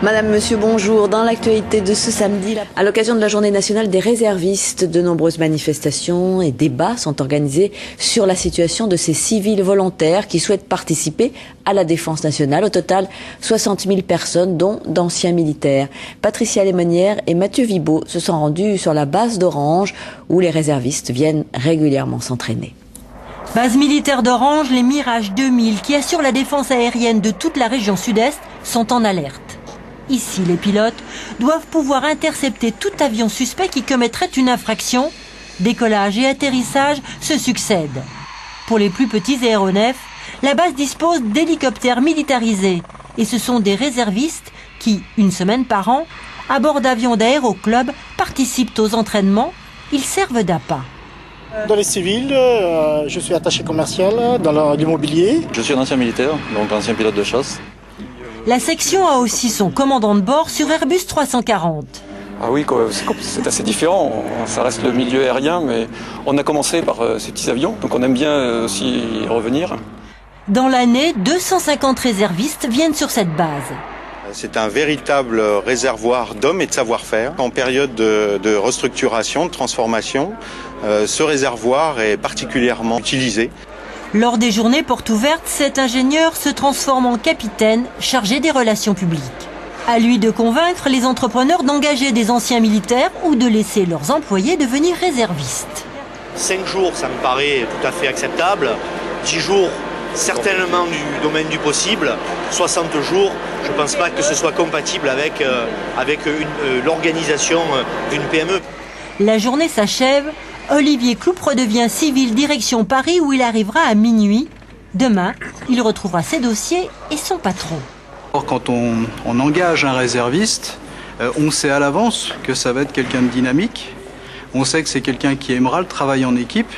Madame, monsieur, bonjour. Dans l'actualité de ce samedi, à l'occasion de la journée nationale des réservistes, de nombreuses manifestations et débats sont organisés sur la situation de ces civils volontaires qui souhaitent participer à la défense nationale. Au total, 60 000 personnes, dont d'anciens militaires. Patricia Lémonière et Mathieu Vibaud se sont rendus sur la base d'Orange, où les réservistes viennent régulièrement s'entraîner. Base militaire d'Orange, les Mirage 2000, qui assurent la défense aérienne de toute la région sud-est, sont en alerte. Ici, les pilotes doivent pouvoir intercepter tout avion suspect qui commettrait une infraction. Décollage et atterrissage se succèdent. Pour les plus petits aéronefs, la base dispose d'hélicoptères militarisés. Et ce sont des réservistes qui, une semaine par an, à bord d'avions d'aéroclub, participent aux entraînements. Ils servent d'appât. Dans les civils, je suis attaché commercial dans l'immobilier. Je suis un ancien militaire, donc ancien pilote de chasse. La section a aussi son commandant de bord sur Airbus 340. Ah oui, c'est assez différent. Ça reste le milieu aérien, mais on a commencé par ces petits avions, donc on aime bien aussi y revenir. Dans l'année, 250 réservistes viennent sur cette base. C'est un véritable réservoir d'hommes et de savoir-faire. En période de restructuration, de transformation, ce réservoir est particulièrement utilisé. Lors des journées portes ouvertes, cet ingénieur se transforme en capitaine chargé des relations publiques. À lui de convaincre les entrepreneurs d'engager des anciens militaires ou de laisser leurs employés devenir réservistes. 5 jours, ça me paraît tout à fait acceptable. 10 jours, certainement du domaine du possible. 60 jours, je ne pense pas que ce soit compatible avec l'organisation d'une PME. La journée s'achève. Olivier Cloupe redevient civil direction Paris où il arrivera à minuit. Demain, il retrouvera ses dossiers et son patron. Quand on engage un réserviste, on sait à l'avance que ça va être quelqu'un de dynamique. On sait que c'est quelqu'un qui aimera le travail en équipe.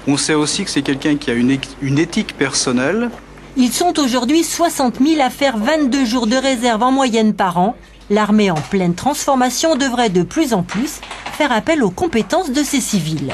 On sait aussi que c'est quelqu'un qui a une éthique personnelle. Ils sont aujourd'hui 60 000 à faire 22 jours de réserve en moyenne par an. L'armée en pleine transformation devrait de plus en plus faire appel aux compétences de ces civils.